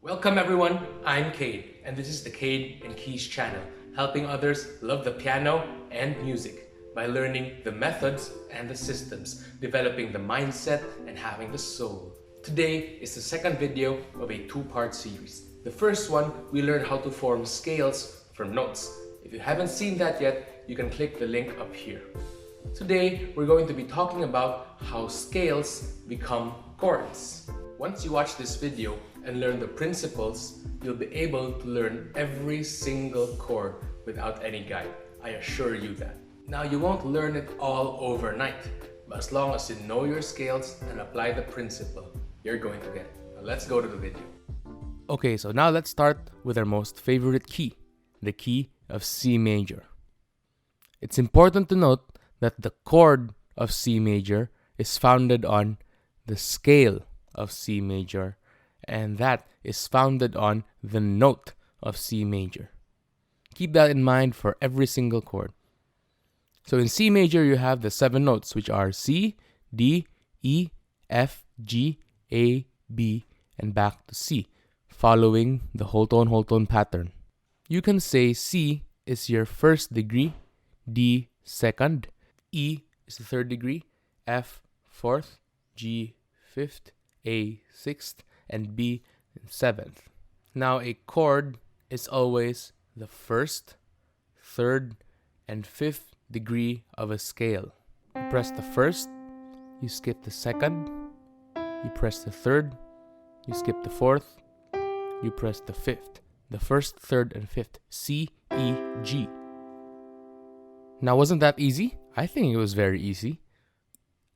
Welcome everyone, I'm Cade, and this is the Cade and Keys channel, helping others love the piano and music by learning the methods and the systems, developing the mindset and having the soul. Today is the second video of a two-part series. The first one, we learned how to form scales from notes. If you haven't seen that yet, you can click the link up here. Today, we're going to be talking about how scales become chords. Once you watch this video and learn the principles, you'll be able to learn every single chord without any guide. I assure you that. Now, you won't learn it all overnight, but as long as you know your scales and apply the principle, you're going to get it. Now, let's go to the video. Okay, so now let's start with our most favorite key, the key of C major. It's important to note that the chord of C major is founded on the scale of C major, and that is founded on the note of C major. Keep that in mind for every single chord. So in C major, you have the 7 notes, which are C, D, E, F, G, A, B, and back to C, following the whole tone pattern. You can say C is your first degree, D second, E is the third degree, F fourth, G fifth, A sixth, and B seventh. Now a chord is always the first, third, and fifth degree of a scale. You press the first, you skip the second, you press the third, you skip the fourth, you press the fifth. The first, third, and fifth. C, E, G. Now, wasn't that easy? I think it was very easy.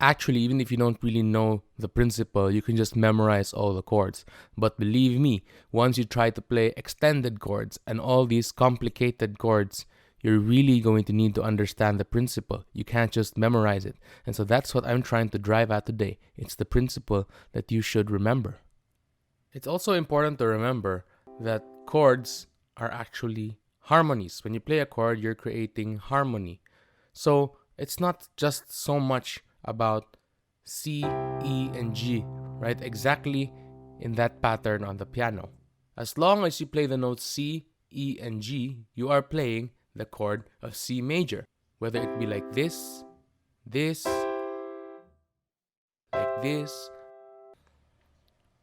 Actually, even if you don't really know the principle, you can just memorize all the chords. But believe me, once you try to play extended chords and all these complicated chords, you're really going to need to understand the principle. You can't just memorize it. And so that's what I'm trying to drive at today. It's the principle that you should remember. It's also important to remember that chords are actually harmonies. When you play a chord, you're creating harmony. So it's not just so much about C, E, and G, right? Exactly in that pattern on the piano. As long as you play the notes C, E, and G, you are playing the chord of C major. Whether it be like this, like this.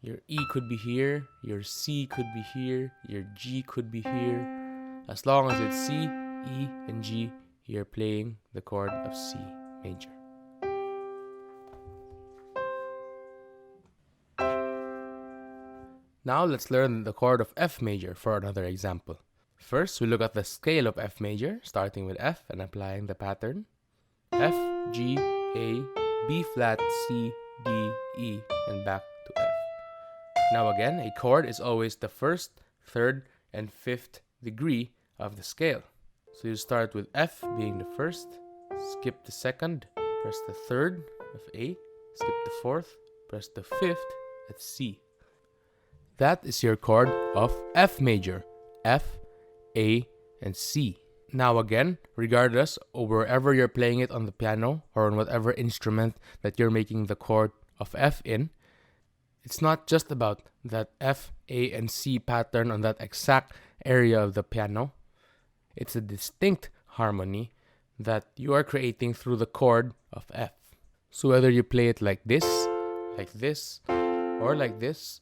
Your E could be here, your C could be here, your G could be here. As long as it's C, E, and G, you're playing the chord of C major. Now let's learn the chord of F major for another example. First, we look at the scale of F major, starting with F and applying the pattern. F, G, A, B flat, C, D, E, and back to F. Now again, a chord is always the first, third, and fifth degree of the scale. So you start with F being the first, skip the second, press the third of A, skip the fourth, press the fifth at C. That is your chord of F major, F, A, and C. Now again, regardless of wherever you're playing it on the piano or on whatever instrument that you're making the chord of F in, it's not just about that F, A, and C pattern on that exact area of the piano. It's a distinct harmony that you are creating through the chord of F. So whether you play it like this, or like this,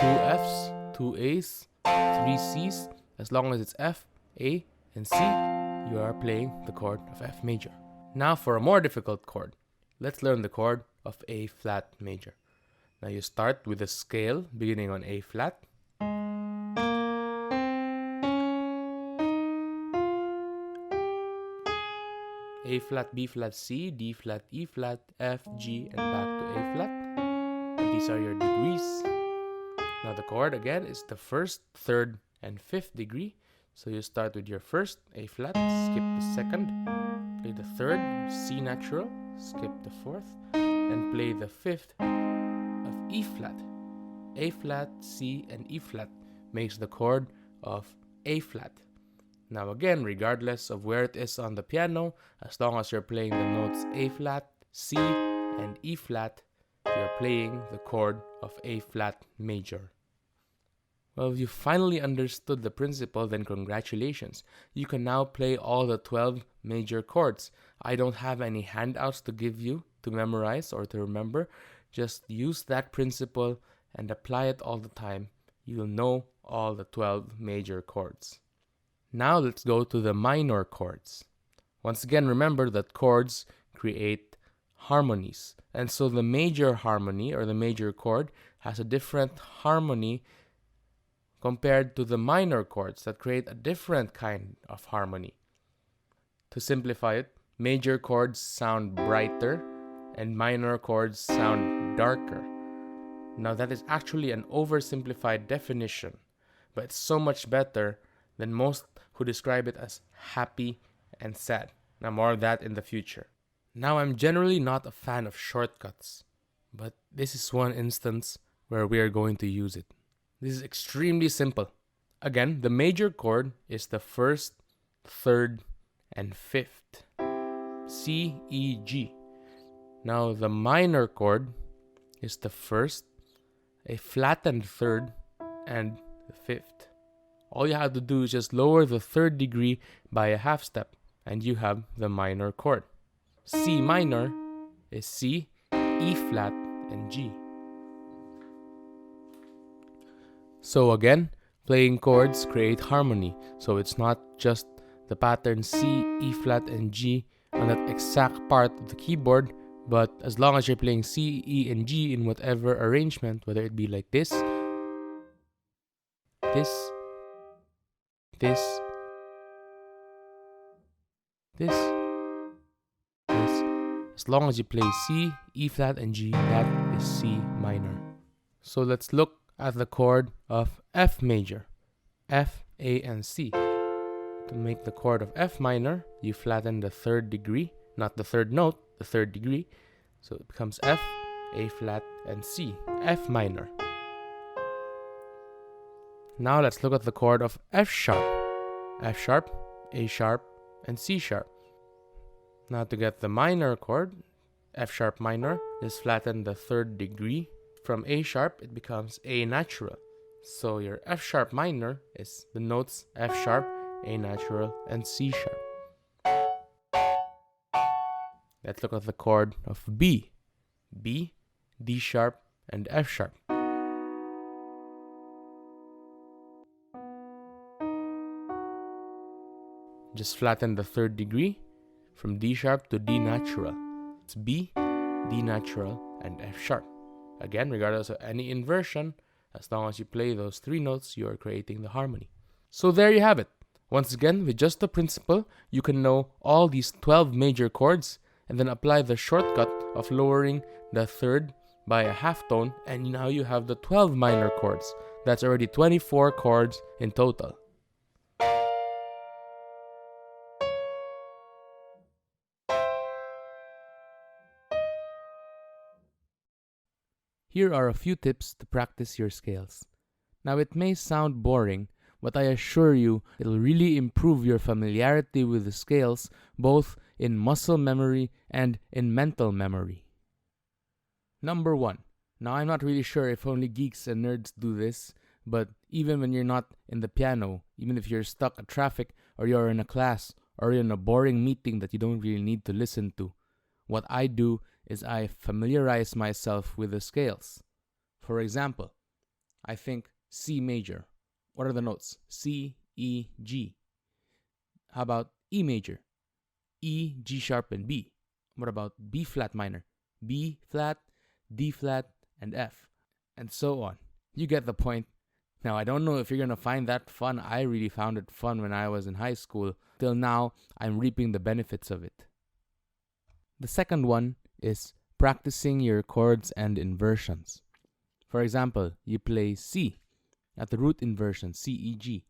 2 Fs, 2 As, 3 Cs, as long as it's F, A, and C, you are playing the chord of F major. Now for a more difficult chord, let's learn the chord of A flat major. Now you start with a scale beginning on A flat. A flat, B flat, C, D flat, E flat, F, G, and back to A flat. And these are your degrees. Now the chord again is the first, third, and fifth degree. So you start with your first, A flat, skip the second, play the third, C natural, skip the fourth, and play the fifth of E flat. A flat, C, and E flat makes the chord of A flat. Now again, regardless of where it is on the piano, as long as you're playing the notes A flat, C, and E flat, you're playing the chord of A flat major. Well, if you finally understood the principle, then congratulations. You can now play all the 12 major chords. I don't have any handouts to give you to memorize or to remember. Just use that principle and apply it all the time. You'll know all the 12 major chords. Now let's go to the minor chords. Once again, remember that chords create harmonies. And so the major harmony or the major chord has a different harmony compared to the minor chords that create a different kind of harmony. To simplify it, major chords sound brighter and minor chords sound darker. Now that is actually an oversimplified definition, but it's so much better than most who describe it as happy and sad. Now more of that in the future. Now I'm generally not a fan of shortcuts, but this is one instance where we are going to use it. This is extremely simple. Again, the major chord is the first, third, and fifth. C, E, G. Now the minor chord is the first, a flattened third, and the fifth. All you have to do is just lower the third degree by a half step, and you have the minor chord. C minor is C, E flat, and G. So again, playing chords create harmony. So it's not just the pattern C, E flat, and G on that exact part of the keyboard, but as long as you're playing C, E, and G in whatever arrangement, whether it be like this, this, this, this, this. As long as you play C, E flat, and G, that is C minor. So let's look at the chord of F major, F, A, and C. To make the chord of F minor, you flatten the third degree, not the third note, the third degree. So it becomes F, A flat, and C, F minor. Now let's look at the chord of F sharp, F sharp, A sharp, and C sharp. Now to get the minor chord, F sharp minor, just flatten the third degree. From A sharp, it becomes A natural. So your F sharp minor is the notes F sharp, A natural, and C sharp. Let's look at the chord of B. B, D sharp, and F sharp. Just flatten the third degree from D sharp to D natural. It's B, D natural, and F sharp. Again, regardless of any inversion, as long as you play those three notes, you are creating the harmony. So there you have it. Once again, with just the principle, you can know all these 12 major chords and then apply the shortcut of lowering the third by a half tone, and now you have the 12 minor chords. That's already 24 chords in total. Here are a few tips to practice your scales. Now it may sound boring, but I assure you it'll really improve your familiarity with the scales, both in muscle memory and in mental memory. Number 1. Now I'm not really sure if only geeks and nerds do this, but even when you're not in the piano, even if you're stuck at traffic or you're in a class or you're in a boring meeting that you don't really need to listen to, what I do is I familiarize myself with the scales. For example, I think C major. What are the notes? C, E, G. How about E major? E, G sharp, and B. What about B flat minor? B flat, D flat, and F. And so on. You get the point. Now, I don't know if you're going to find that fun. I really found it fun when I was in high school. Till now, I'm reaping the benefits of it. The second one is practicing your chords and inversions. For example, you play C at the root inversion, C, E, G.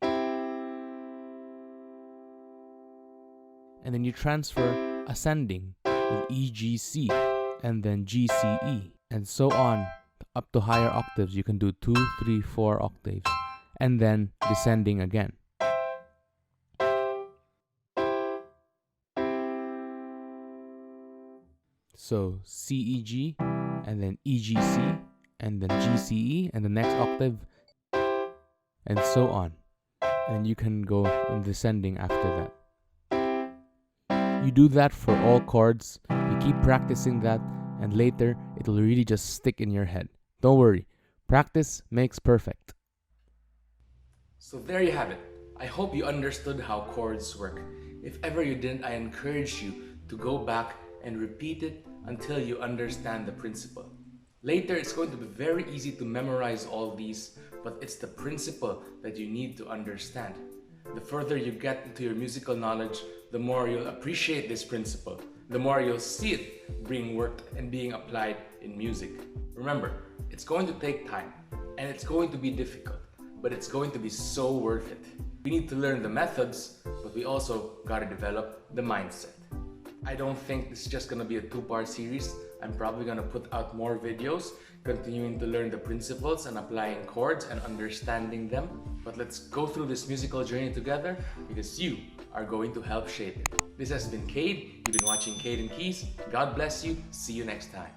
And then you transfer ascending with E, G, C, and then G, C, E, and so on up to higher octaves. You can do 2, 3, 4 octaves, and then descending again. So C, E, G, and then E, G, C, and then G, C, E, and the next octave, and so on. And you can go in descending after that. You do that for all chords. You keep practicing that, and later it'll really just stick in your head. Don't worry, practice makes perfect. So there you have it. I hope you understood how chords work. If ever you didn't, I encourage you to go back and repeat it until you understand the principle. Later, it's going to be very easy to memorize all these, but it's the principle that you need to understand. The further you get into your musical knowledge, the more you'll appreciate this principle, the more you'll see it being worked and being applied in music. Remember, it's going to take time and it's going to be difficult, but it's going to be so worth it. We need to learn the methods, but we also got to develop the mindset. I don't think this is just going to be a two-part series. I'm probably going to put out more videos continuing to learn the principles and applying chords and understanding them. But let's go through this musical journey together because you are going to help shape it. This has been Cade. You've been watching Cade and Keys. God bless you. See you next time.